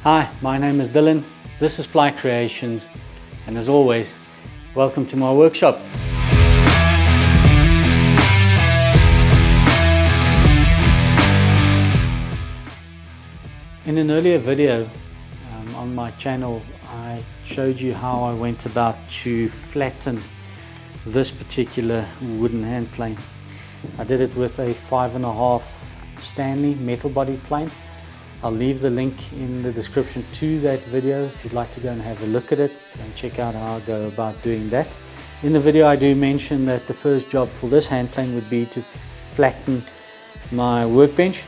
Hi, my name is Dylan, this is Ply Creations, and as always, welcome to my workshop. In an earlier video on my channel, I showed you how I went about to flatten this particular wooden hand plane. I did it with a 5.5 Stanley metal body plane. I'll leave the link in the description to that video if you'd like to go and have a look at it and check out how I go about doing that. In the video I do mention that the first job for this hand plane would be to flatten my workbench,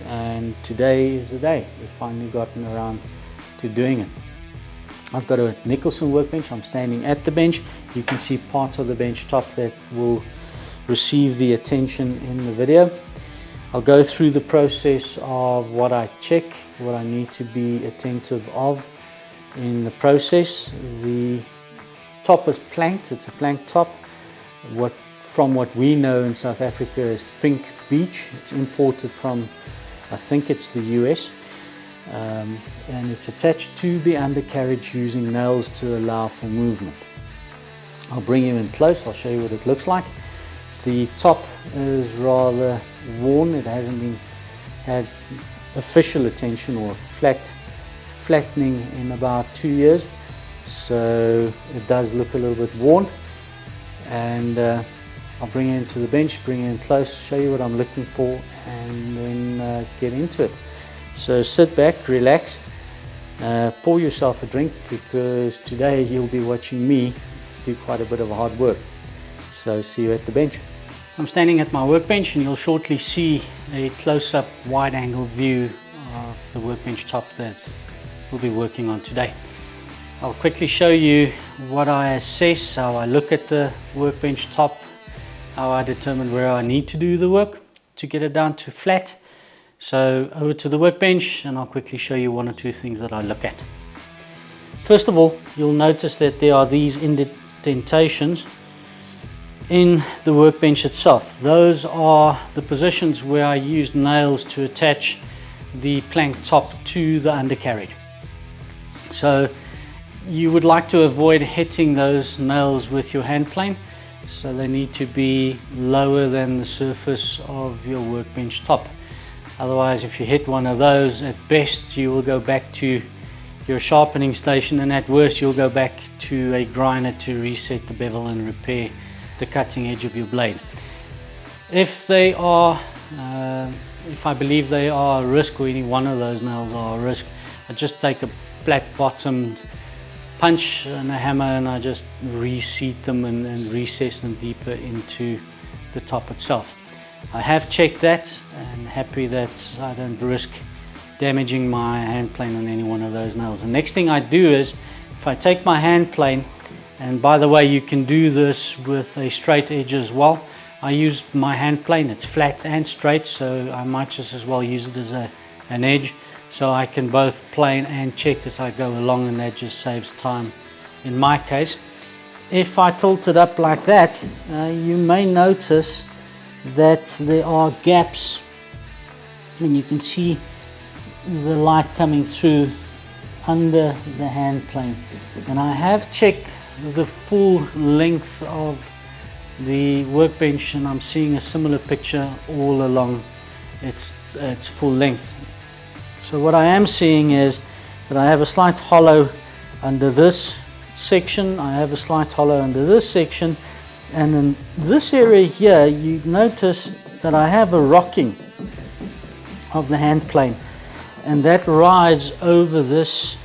and today is the day. We've finally gotten around to doing it. I've got a Nicholson Workbench. I'm standing at the bench. You can see parts of the bench top that will receive the attention in the video. I'll go through the process of what I check, what I need to be attentive of in the process. The top is planked, it's a planked top. From what we know in South Africa is pink beech. It's imported from, I think it's the US, and it's attached to the undercarriage using nails to allow for movement. I'll bring you in close, I'll show you what it looks like. The top is rather worn, it hasn't had official attention or flattening in about 2 years, so it does look a little bit worn. And I'll bring it into the bench, bring it in close, show you what I'm looking for, and then get into it. So sit back, relax, pour yourself a drink, because today you'll be watching me do quite a bit of hard work. So see you at the bench. I'm standing at my workbench, and you'll shortly see a close-up wide-angle view of the workbench top that we'll be working on today. I'll quickly show you what I assess, how I look at the workbench top, how I determine where I need to do the work to get it down to flat. So over to the workbench, and I'll quickly show you one or two things that I look at. First of all, you'll notice that there are these indentations in the workbench itself. Those are the positions where I used nails to attach the plank top to the undercarriage. So you would like to avoid hitting those nails with your hand plane, so they need to be lower than the surface of your workbench top. Otherwise, if you hit one of those, at best you will go back to your sharpening station, and at worst you'll go back to a grinder to reset the bevel and repair the cutting edge of your blade. If they are, if I believe they are a risk, or any one of those nails are a risk, I just take a flat bottomed punch and a hammer, and I just reseat them and recess them deeper into the top itself. I have checked that and happy that I don't risk damaging my hand plane on any one of those nails. The next thing I do is, if I take my hand plane, and by the way, you can do this with a straight edge as well. I use my hand plane, it's flat and straight, so I might just as well use it as an edge, so I can both plane and check as I go along, and that just saves time in my case. If I tilt it up like that, you may notice that there are gaps, and you can see the light coming through under the hand plane. And I have checked the full length of the workbench, and I'm seeing a similar picture all along its full length. So what I am seeing is that I have a slight hollow under this section, I have a slight hollow under this section, and in this area here you notice that I have a rocking of the hand plane, and that rides over this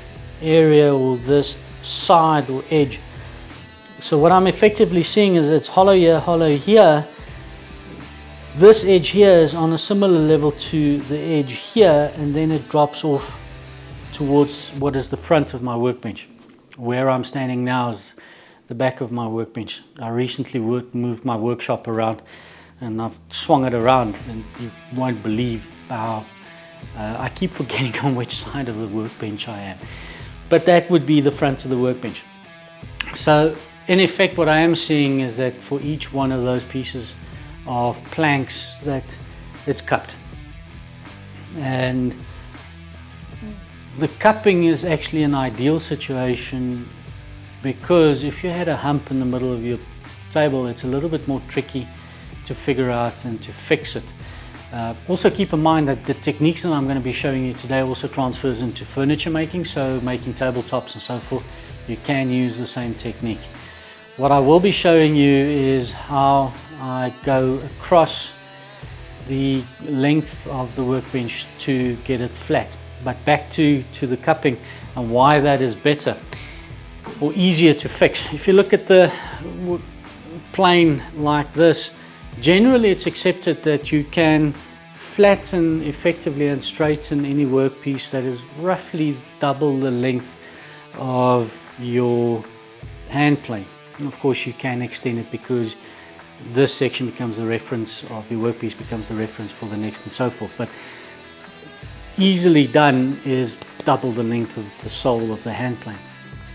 area or this side or edge. So what I'm effectively seeing is it's hollow here, hollow here. This edge here is on a similar level to the edge here, and then it drops off towards what is the front of my workbench. Where I'm standing now is the back of my workbench. I recently moved my workshop around, and I've swung it around, and you won't believe how I keep forgetting on which side of the workbench I am. But that would be the front of the workbench. So in effect, what I am seeing is that for each one of those pieces of planks that it's cut, and The cupping is actually an ideal situation, because if you had a hump in the middle of your table, it's a little bit more tricky to figure out and to fix it. Also keep in mind that the techniques that I'm going to be showing you today also transfers into furniture making, so making tabletops and so forth. You can use the same technique. What I will be showing you is how I go across the length of the workbench to get it flat. But back to the cupping and why that is better or easier to fix. If you look at the plane like this, generally it's accepted that you can flatten effectively and straighten any workpiece that is roughly double the length of your hand plane. And of course you can extend it, because this section becomes the reference of your workpiece, becomes the reference for the next and so forth. But easily done is double the length of the sole of the hand plane.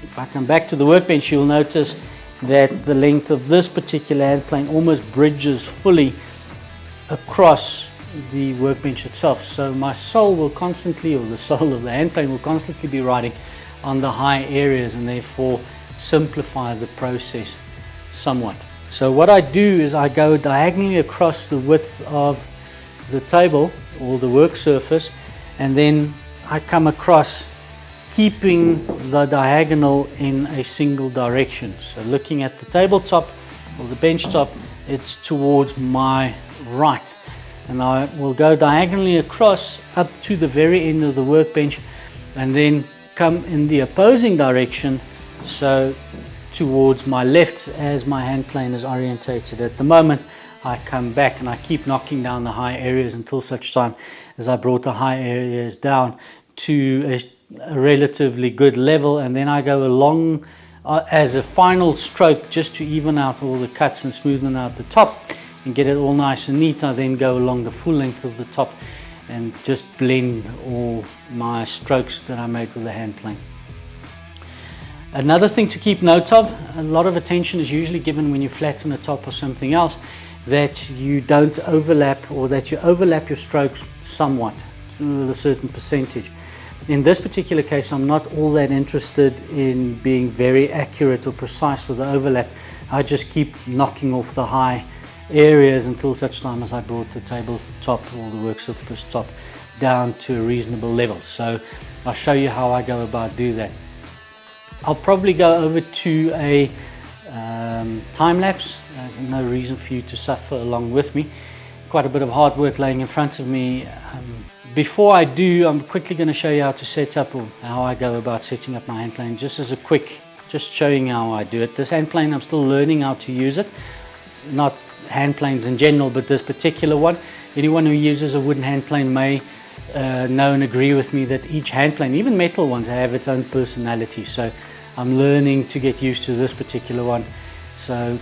If I come back to the workbench, you'll notice that the length of this particular hand plane almost bridges fully across the workbench itself. So my sole will constantly, or the sole of the hand plane will constantly be riding on the high areas, and therefore simplify the process somewhat. So what I do is I go diagonally across the width of the table or the work surface, and then I come across, keeping the diagonal in a single direction. So looking at the tabletop or the bench top, it's towards my right, and I will go diagonally across up to the very end of the workbench, and then come in the opposing direction, so towards my left as my hand plane is orientated. At the moment I come back and I keep knocking down the high areas until such time as I brought the high areas down to a relatively good level, and then I go along as a final stroke just to even out all the cuts and smoothen out the top and get it all nice and neat. I then go along the full length of the top and just blend all my strokes that I made with the hand plane. Another thing to keep note of, a lot of attention is usually given when you flatten a top or something else, that you don't overlap, or that you overlap your strokes somewhat with a certain percentage. In this particular case, I'm not all that interested in being very accurate or precise with the overlap. I just keep knocking off the high areas until such time as I brought the tabletop or the work surface top down to a reasonable level. So I'll show you how I go about do that. I'll probably go over to a time lapse. There's no reason for you to suffer along with me. Quite a bit of hard work laying in front of me. Before I do, I'm quickly going to show you how to set up, or how I go about setting up my hand plane, just as a quick, just showing how I do it. This hand plane, I'm still learning how to use it. Not hand planes in general, but this particular one. Anyone who uses a wooden hand plane may know and agree with me that each hand plane, even metal ones, have its own personality. So I'm learning to get used to this particular one. So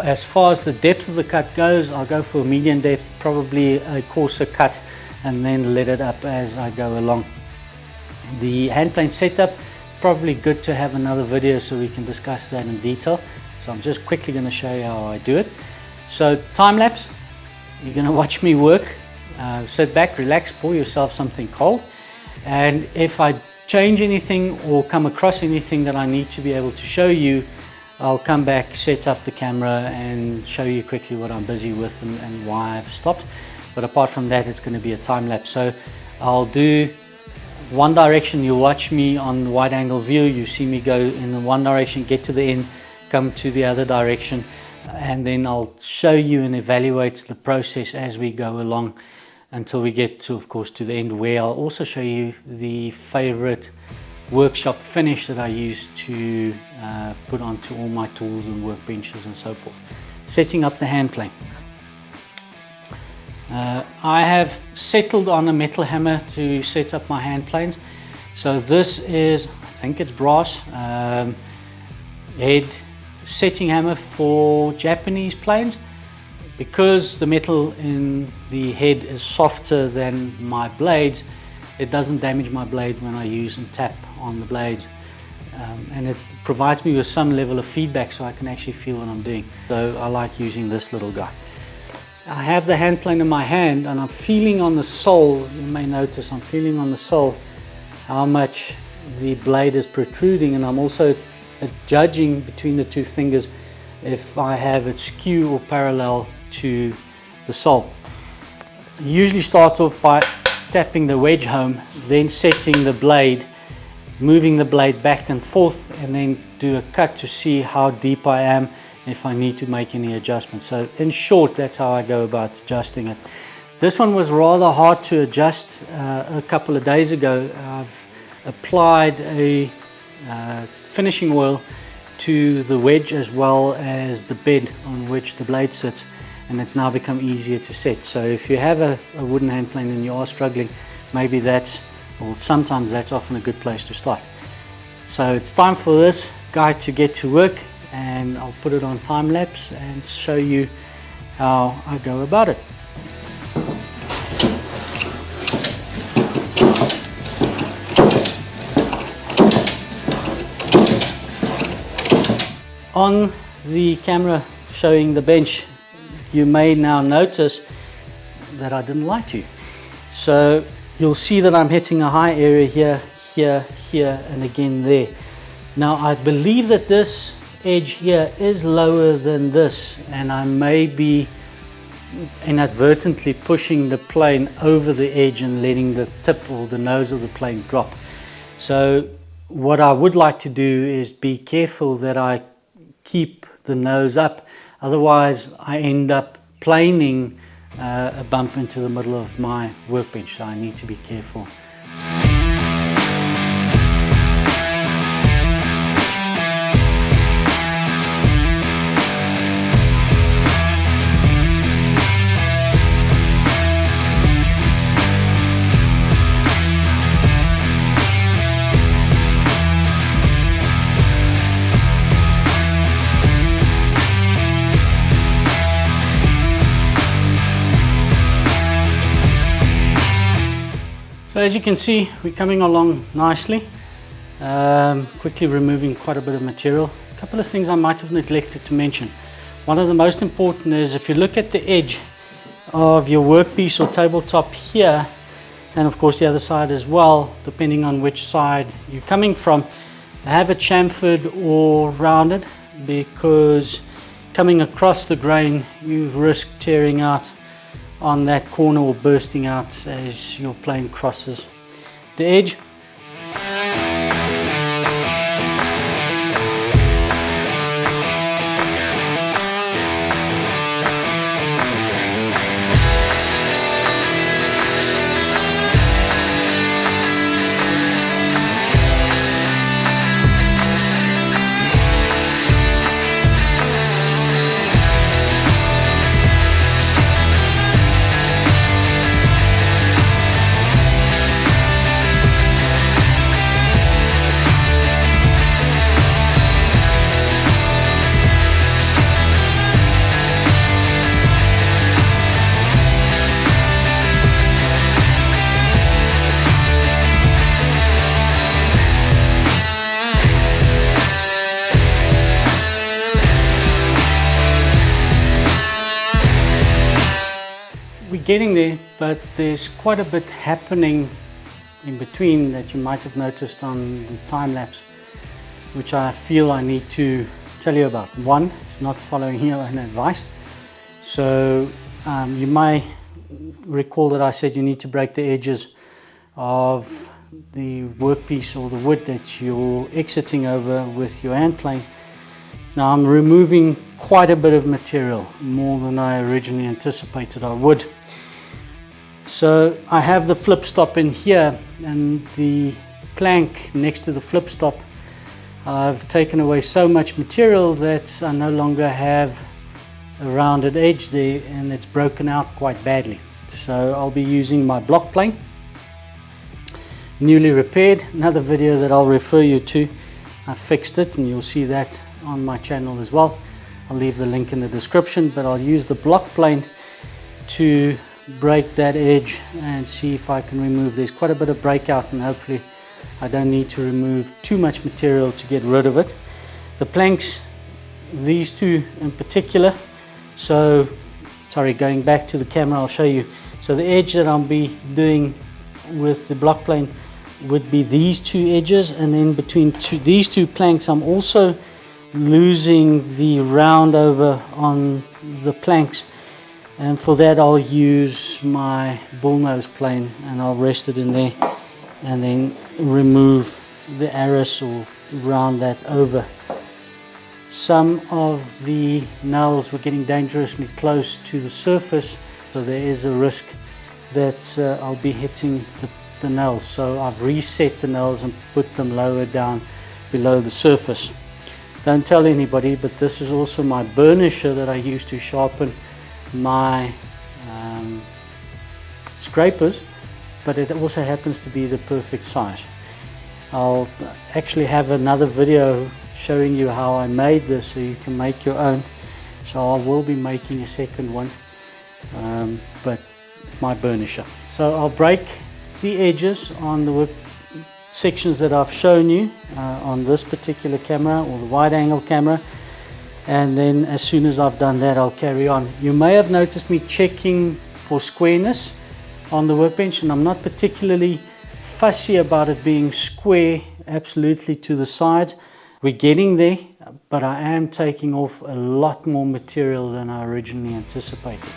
as far as the depth of the cut goes, I'll go for a medium depth, probably a coarser cut, and then let it up as I go along. The hand plane setup, probably good to have another video so we can discuss that in detail. So I'm just quickly going to show you how I do it. So time lapse, you're going to watch me work. Sit back, relax, pour yourself something cold, and if I change anything or come across anything that I need to be able to show you, I'll come back, set up the camera and show you quickly what I'm busy with and why I've stopped. But apart from that, it's going to be a time lapse. So I'll do one direction, you'll watch me on the wide angle view, you see me go in the one direction, get to the end, come to the other direction, and then I'll show you and evaluate the process as we go along until we get to, of course, to the end, where I'll also show you the favorite workshop finish that I use to put onto all my tools and workbenches and so forth. Setting up the hand plane. I have settled on a metal hammer to set up my hand planes. So this is, I think it's brass, head setting hammer for Japanese planes. Because the metal in the head is softer than my blades, it doesn't damage my blade when I use and tap on the blades. And it provides me with some level of feedback so I can actually feel what I'm doing. So I like using this little guy. I have the hand plane in my hand and I'm feeling on the sole. You may notice I'm feeling on the sole how much the blade is protruding, and I'm also judging between the two fingers if I have it skew or parallel to the sole. I usually start off by tapping the wedge home, then setting the blade, moving the blade back and forth, and then do a cut to see how deep I am, if I need to make any adjustments. So in short, that's how I go about adjusting it. This one was rather hard to adjust. A couple of days ago, I've applied a finishing oil to the wedge as well as the bed on which the blade sits, and it's now become easier to set. So if you have a wooden hand plane and you are struggling, maybe that's, or sometimes that's often a good place to start. So it's time for this guy to get to work, and I'll put it on time lapse and show you how I go about it. On the camera showing the bench, you may now notice that I didn't lie to you. So you'll see that I'm hitting a high area here, here, here, and again there. Now I believe that this edge here is lower than this, and I may be inadvertently pushing the plane over the edge and letting the tip or the nose of the plane drop. So what I would like to do is be careful that I keep the nose up, otherwise I end up planing a bump into the middle of my workbench, so I need to be careful. So as you can see, we're coming along nicely, quickly removing quite a bit of material. A couple of things I might have neglected to mention. One of the most important is, if you look at the edge of your workpiece or tabletop here, and of course the other side as well, depending on which side you're coming from, have it chamfered or rounded, because coming across the grain you risk tearing out on that corner or bursting out as your plane crosses the edge. Getting there, but there's quite a bit happening in between that you might have noticed on the time lapse, which I feel I need to tell you about. One, it's not following your own advice. So you may recall that I said you need to break the edges of the workpiece or the wood that you're exiting over with your hand plane. Now I'm removing quite a bit of material, more than I originally anticipated I would. So I have the flip stop in here, and the plank next to the flip stop, I've taken away so much material that I no longer have a rounded edge there, and it's broken out quite badly. So I'll be using my block plane, newly repaired. Another video that I'll refer you to. I fixed it, and you'll see that on my channel as well. I'll leave the link in the description, but I'll use the block plane to break that edge and see if I can remove. There's quite a bit of breakout, and hopefully I don't need to remove too much material to get rid of it. The planks, these two in particular, so sorry, going back to the camera, I'll show you. So the edge that I'll be doing with the block plane would be these two edges, and then between these two planks I'm also losing the round over on the planks, and for that I'll use my bullnose plane and I'll rest it in there and then remove the arris or round that over. Some of the nails were getting dangerously close to the surface, so there is a risk that I'll be hitting the nails, so I've reset the nails and put them lower down below the surface. Don't tell anybody, but this is also my burnisher that I use to sharpen my scrapers, but it also happens to be the perfect size. I'll actually have another video showing you how I made this so you can make your own, so I will be making a second one, but my burnisher. So I'll break the edges on the work sections that I've shown you on this particular camera or the wide angle camera, and then as soon as I've done that I'll carry on. You may have noticed me checking for squareness on the workbench, and I'm not particularly fussy about it being square absolutely to the sides. We're getting there, but I am taking off a lot more material than I originally anticipated.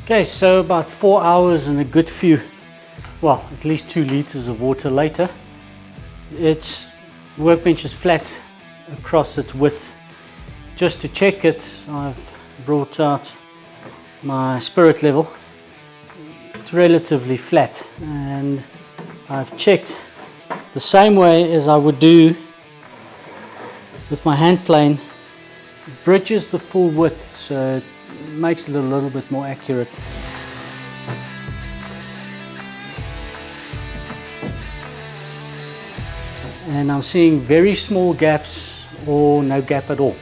Okay, so about 4 hours and a good few, well, at least 2 liters of water later, its workbench is flat across its width. Just to check it, I've brought out my spirit level. It's relatively flat, and I've checked the same way as I would do with my hand plane. It bridges the full width, so it makes it a little bit more accurate. And I'm seeing very small gaps or no gap at all.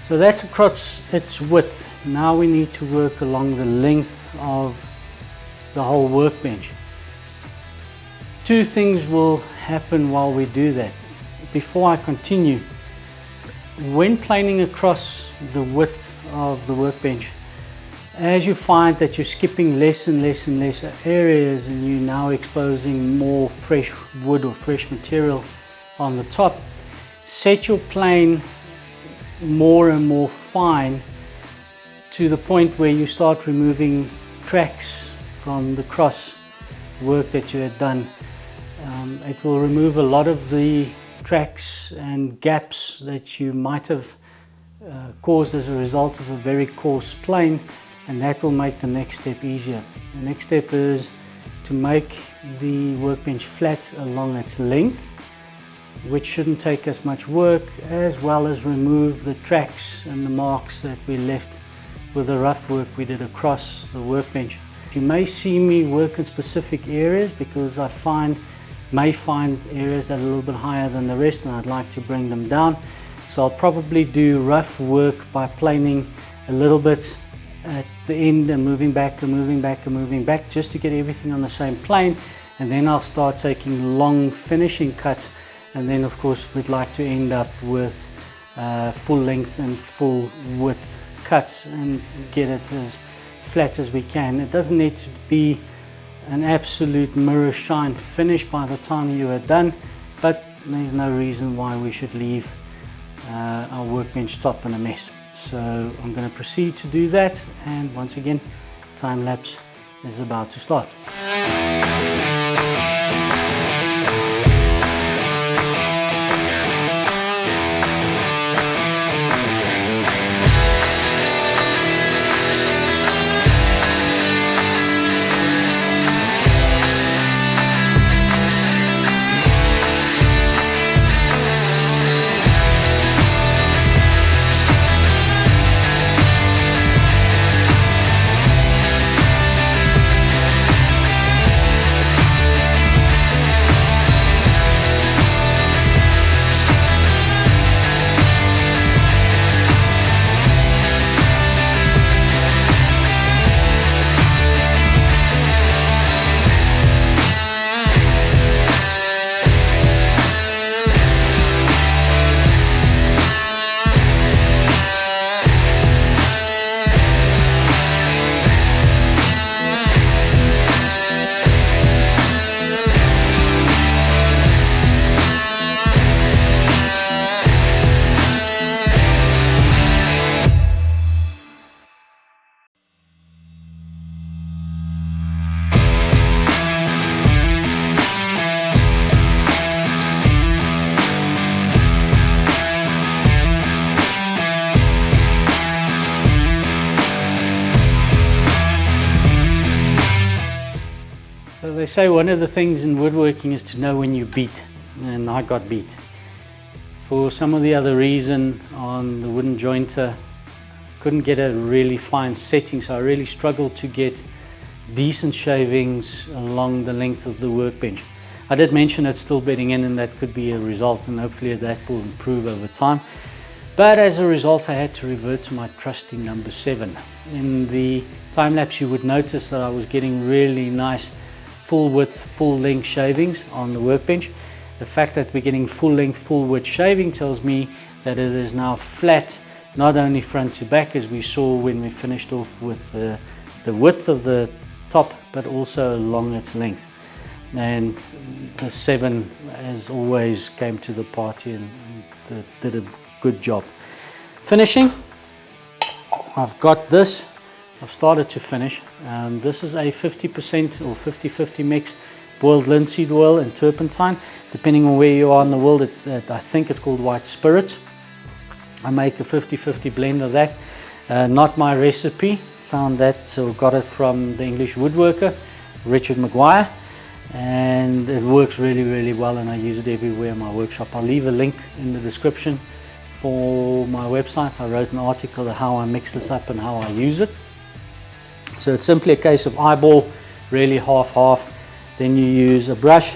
So that's across its width. Now we need to work along the length of the whole workbench. 2 things will happen while we do that. Before I continue, when planing across the width of the workbench, as you find that you're skipping less and less and less areas and you're now exposing more fresh wood or fresh material on the top, set your plane more and more fine to the point where you start removing tracks from the cross work that you had done. It will remove a lot of the tracks and gaps that you might have caused as a result of a very coarse plane, and that will make the next step easier. The next step is to make the workbench flat along its length, which shouldn't take us much work, as well as remove the tracks and the marks that we left with the rough work we did across the workbench. You may see me work in specific areas because I may find areas that are a little bit higher than the rest, and I'd like to bring them down. So I'll probably do rough work by planing a little bit at the end and moving back and moving back and moving back, just to get everything on the same plane, and then I'll start taking long finishing cuts, and then of course we'd like to end up with full length and full width cuts and get it as flat as we can. It doesn't need to be an absolute mirror shine finish by the time you are done, but there's no reason why we should leave our workbench top in a mess. So I'm going to proceed to do that, and once again, time lapse is about to start. They say one of the things in woodworking is to know when you beat, and I got beat. For some of the other reason on the wooden jointer, couldn't get a really fine setting, so I really struggled to get decent shavings along the length of the workbench. I did mention it's still bedding in, and that could be a result, and hopefully that will improve over time. But as a result, I had to revert to my trusty number 7. In the time lapse, you would notice that I was getting really nice full width, full length shavings on the workbench. The fact that we're getting full length, full width shaving tells me that it is now flat, not only front to back as we saw when we finished off with the width of the top, but also along its length. And the 7, as always, came to the party and did a good job. Finishing, I've got this. I've started to finish. This is a 50% or 50-50 mix boiled linseed oil and turpentine, depending on where you are in the world. I think it's called white spirit. I make a 50-50 blend of that. Not my recipe. Found that, or got it from the English woodworker, Richard Maguire. And it works really, really well, and I use it everywhere in my workshop. I'll leave a link in the description for my website. I wrote an article on how I mix this up and how I use it. So it's simply a case of eyeball, really half-half. Then you use a brush.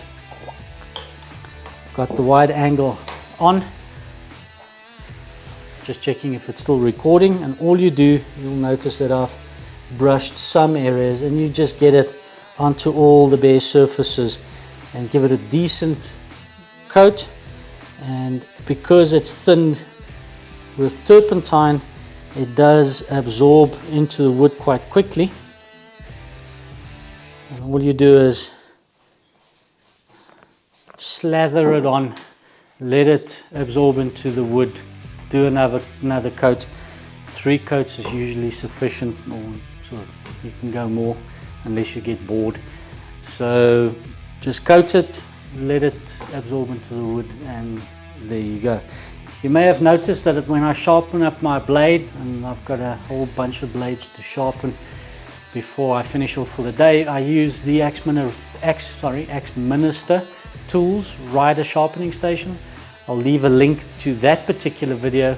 I've got the wide angle on. Just checking if it's still recording, and all you do, you'll notice that I've brushed some areas, and you just get it onto all the bare surfaces and give it a decent coat. And because it's thinned with turpentine, it does absorb into the wood quite quickly. And all you do is slather it on, let it absorb into the wood, do another coat. 3 coats is usually sufficient, or sort of you can go more unless you get bored. So just coat it, let it absorb into the wood, and there you go. You may have noticed that when I sharpen up my blade, and I've got a whole bunch of blades to sharpen before I finish off for the day, I use the Axe Minister Tools Rider Sharpening Station. I'll leave a link to that particular video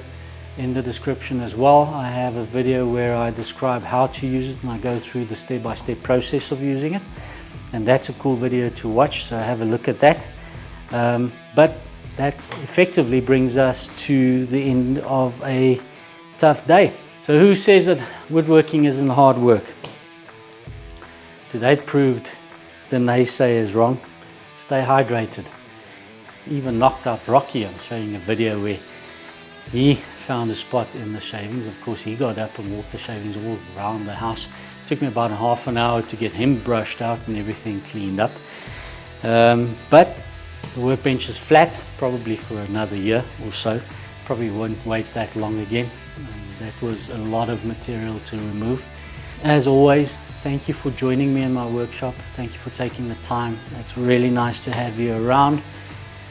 in the description as well. I have a video where I describe how to use it, and I go through the step-by-step process of using it, and that's a cool video to watch, so have a look at that. But that effectively brings us to the end of a tough day. So who says that woodworking isn't hard work? Today proved the naysayers wrong. Stay hydrated. Even knocked out Rocky. I'm showing a video where he found a spot in the shavings. Of course, he got up and walked the shavings all around the house. It took me about half an hour to get him brushed out and everything cleaned up. But the workbench is flat, probably for another year or so. Probably won't wait that long again. That was a lot of material to remove. As always, thank you for joining me in my workshop. Thank you for taking the time. It's really nice to have you around.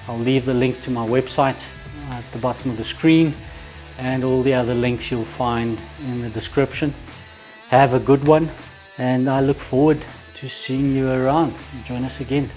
I'll leave the link to my website at the bottom of the screen, and all the other links you'll find in the description. Have a good one, and I look forward to seeing you around. Join us again.